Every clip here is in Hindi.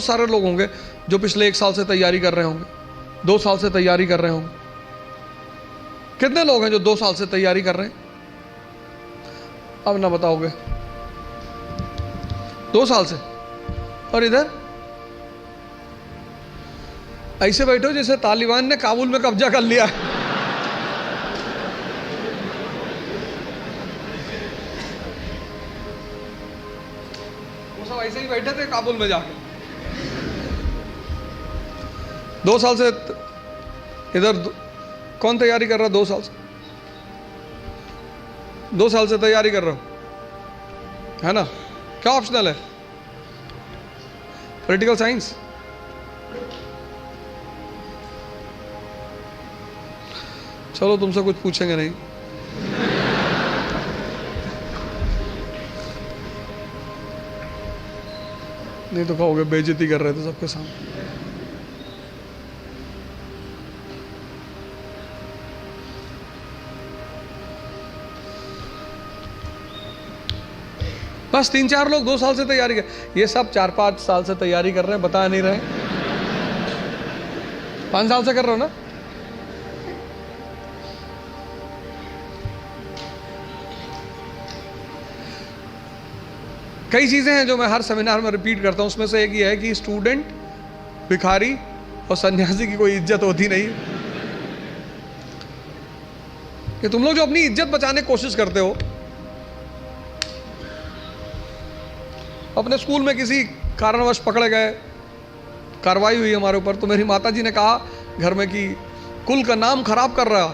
सारे लोग होंगे जो पिछले 1 साल से तैयारी कर रहे होंगे, 2 साल से तैयारी कर रहे होंगे। कितने लोग हैं जो 2 साल से तैयारी कर रहे हैं? अब ना बताओगे 2 साल से। और इधर ऐसे बैठे हो जैसे तालिबान ने काबुल में कब्जा कर लिया है। वो सब ऐसे ही बैठे थे काबुल में जाके। 2 साल से इधर कौन तैयारी कर रहा है? 2 साल से, 2 साल से तैयारी कर रहा हो, है ना? क्या ऑप्शनल है? Political science. चलो तुमसे कुछ पूछेंगे नहीं। नहीं तो कहोगे बेइज्जती कर रहे थे सबके सामने। बस 3-4 लोग 2 साल से तैयारी कर, ये सब 4-5 साल से तैयारी कर रहे हैं, बता नहीं रहे। 5 साल से कर रहे हो ना? कई चीजें हैं जो मैं हर सेमिनार में रिपीट करता हूं, उसमें से एक ये है कि स्टूडेंट, भिखारी और सन्यासी की कोई इज्जत होती नहीं। कि तुम लोग जो अपनी इज्जत बचाने की कोशिश करते हो, अपने स्कूल में किसी कारणवश पकड़े गए, कार्रवाई हुई हमारे ऊपर, तो मेरी माताजी ने कहा घर में कि कुल का नाम खराब कर रहा।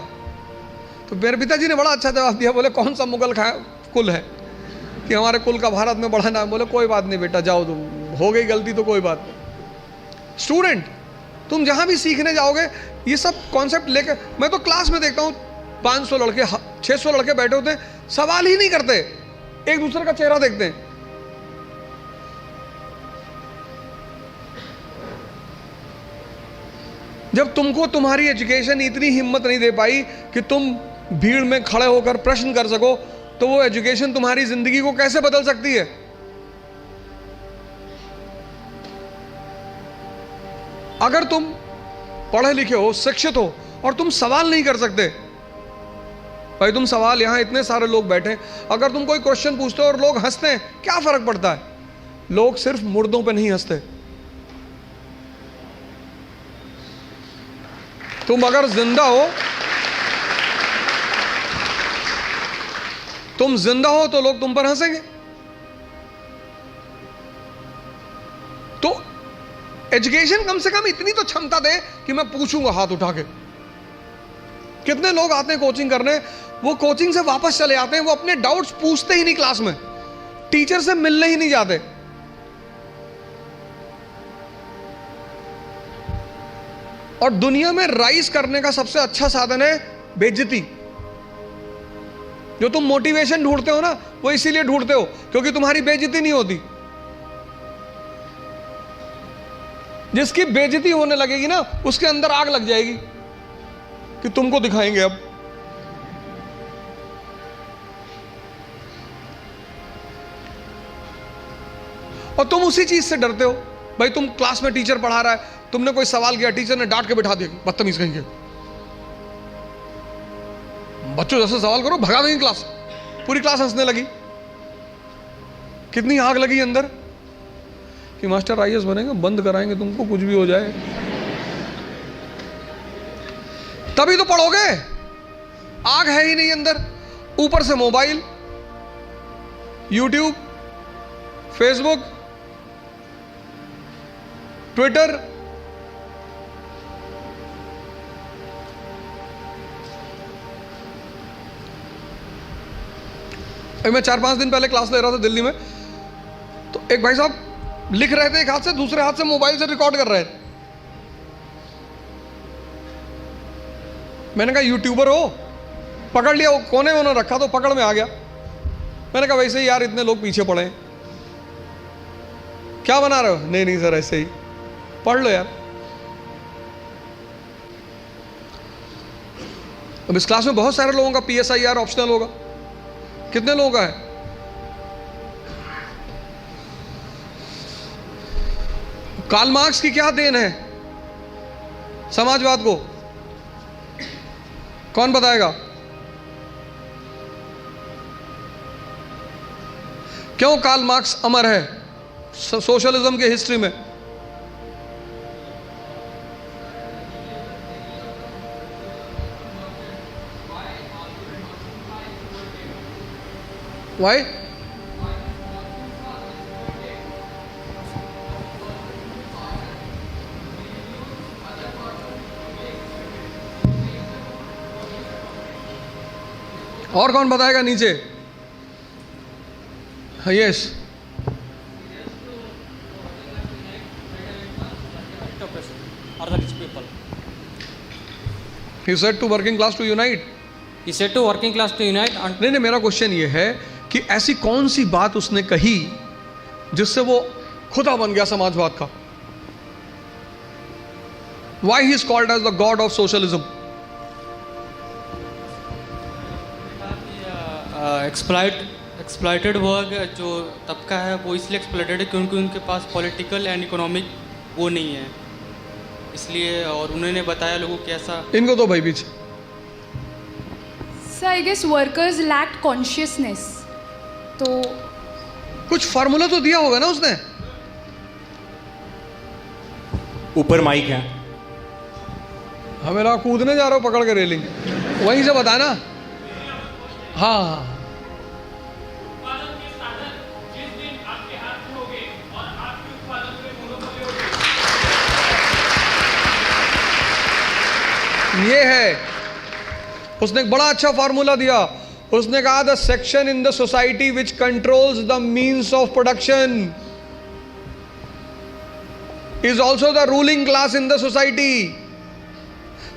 तो मेरे पिताजी ने बड़ा अच्छा जवाब दिया, बोले कौन सा मुगल कुल है कि हमारे कुल का भारत में बड़ा नाम। बोले कोई बात नहीं बेटा, जाओ, तुम हो गई गलती तो कोई बात नहीं। स्टूडेंट, तुम जहां भी सीखने जाओगे ये सब कॉन्सेप्ट लेके, मैं तो क्लास में देखता हूं 500 लड़के 600 लड़के बैठे होते हैं, सवाल ही नहीं करते, एक दूसरे का चेहरा देखते हैं। जब तुमको तुम्हारी एजुकेशन इतनी हिम्मत नहीं दे पाई कि तुम भीड़ में खड़े होकर प्रश्न कर सको, तो वो एजुकेशन तुम्हारी जिंदगी को कैसे बदल सकती है? अगर तुम पढ़े लिखे हो, शिक्षित हो और तुम सवाल नहीं कर सकते, भाई तुम सवाल, यहां इतने सारे लोग बैठे, अगर तुम कोई क्वेश्चन पूछते हो और लोग हंसते हैं, क्या फर्क पड़ता है? लोग सिर्फ मुर्दों पे नहीं हंसते। तुम अगर जिंदा हो, तुम जिंदा हो तो लोग तुम पर हंसेंगे। तो एजुकेशन कम से कम इतनी तो क्षमता दे कि मैं पूछूंगा हाथ उठा के। कितने लोग आते हैं कोचिंग करने, वो कोचिंग से वापस चले आते हैं, वो अपने डाउट्स पूछते ही नहीं क्लास में, टीचर से मिलने ही नहीं जाते। और दुनिया में राइज करने का सबसे अच्छा साधन है बेइज्जती। जो तुम मोटिवेशन ढूंढते हो ना, वो इसीलिए ढूंढते हो क्योंकि तुम्हारी बेइज्जती नहीं होती। जिसकी बेइज्जती होने लगेगी ना, उसके अंदर आग लग जाएगी कि तुमको दिखाएंगे अब। और तुम उसी चीज से डरते हो। भाई तुम क्लास में टीचर पढ़ा रहा है, तुमने कोई सवाल किया, टीचर ने डांट के बिठा दिया, बदतमीज कहेंगे, बच्चों जैसे सवाल करो, भगा देंगे क्लास। पूरी क्लास हंसने लगी। कितनी आग लगी अंदर कि मास्टर आईएएस बनेंगे, बंद कराएंगे तुमको, कुछ भी हो जाए। तभी तो पढ़ोगे, आग है ही नहीं अंदर। ऊपर से मोबाइल, यूट्यूब, फेसबुक, ट्विटर, मैं 4-5 दिन पहले क्लास ले रहा था दिल्ली में, तो एक भाई साहब लिख रहे थे एक हाथ से, दूसरे हाथ से मोबाइल से रिकॉर्ड कर रहे थे। मैंने कहा यूट्यूबर हो? पकड़ लिया, वो कोने में उन्होंने रखा तो पकड़ में आ गया। मैंने कहा वैसे ही यार इतने लोग पीछे पड़े हैं, क्या बना रहे हो? नहीं नहीं सर ऐसे ही, पढ़ लो यार। अब इस क्लास में बहुत सारे लोगों का PSIR ऑप्शनल होगा। कितने लोगों का है? कार्ल मार्क्स की क्या देन है समाजवाद को? कौन बताएगा? क्यों कार्ल मार्क्स अमर है सोशलिज्म के हिस्ट्री में? Why? और कौन बताएगा नीचे? Yes, he said to working class to unite. He said to working class to unite and नहीं, मेरा क्वेश्चन ये है कि ऐसी कौन सी बात उसने कही जिससे वो खुदा बन गया समाजवाद का? Why he is called as the god of socialism? Exploited वर्ग जो तबका है वो इसलिए एक्सप्लॉइटेड है क्योंकि उनके पास पॉलिटिकल एंड इकोनॉमिक वो नहीं है, इसलिए। और उन्होंने बताया लोगों को ऐसा। इनको तो भाई पीछे। So I guess workers lacked consciousness. तो कुछ फार्मूला तो दिया होगा ना उसने? ऊपर माइक है। हमें कूदने जा रहे हो पकड़ के रेलिंग, वहीं से बताना। हाँ, ये है। उसने एक बड़ा अच्छा फार्मूला दिया। उसने कहा the section in the society which controls the means of production is also the ruling class in the society.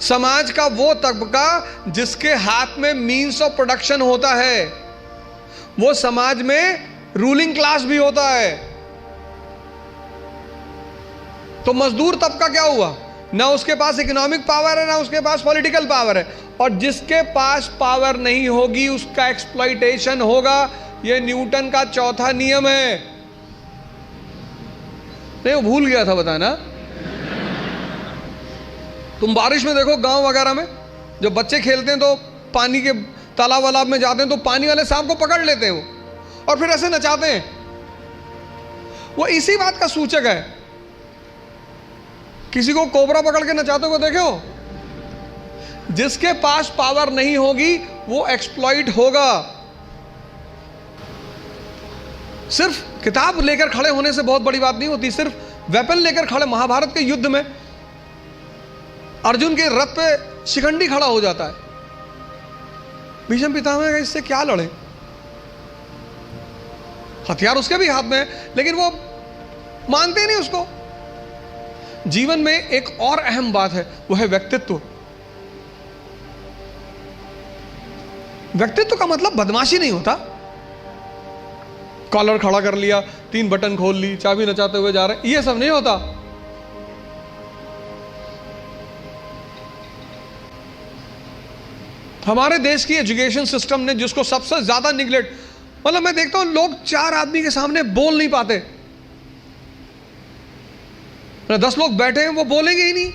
समाज का वो तबका जिसके हाथ में मीन्स ऑफ प्रोडक्शन होता है वो समाज में रूलिंग क्लास भी होता है। तो मजदूर तबका क्या हुआ? ना उसके पास इकोनॉमिक पावर है, ना उसके पास पॉलिटिकल पावर है, और जिसके पास पावर नहीं होगी उसका एक्सप्लॉइटेशन होगा। यह न्यूटन का चौथा नियम है। नहीं, वो भूल गया था बताना। तुम बारिश में देखो गांव वगैरह में जब बच्चे खेलते हैं तो पानी के तालाब वालाब में जाते हैं तो पानी वाले सांप को पकड़ लेते हैं वो, और फिर ऐसे नचाते हैं। वो इसी बात का सूचक है। किसी को कोबरा पकड़ के नचाते हुए देखे हो? जिसके पास पावर नहीं होगी वो एक्सप्लॉइट होगा। सिर्फ किताब लेकर खड़े होने से बहुत बड़ी बात नहीं होती। सिर्फ वेपन लेकर खड़े, महाभारत के युद्ध में अर्जुन के रथ पे शिखंडी खड़ा हो जाता है। भीष्म पितामह इससे क्या लड़े? हथियार उसके भी हाथ में है, लेकिन वो मानते नहीं उसको। जीवन में एक और अहम बात है, वो है व्यक्तित्व। व्यक्तित्व का मतलब बदमाशी नहीं होता। कॉलर खड़ा कर लिया, 3 बटन खोल ली, चाबी नचाते हुए जा रहे, ये सब नहीं होता। हमारे देश की एजुकेशन सिस्टम ने जिसको सबसे ज्यादा निगलेक्ट, मतलब मैं देखता हूं लोग 4 आदमी के सामने बोल नहीं पाते। 10 लोग बैठे हैं वो बोलेंगे ही नहीं।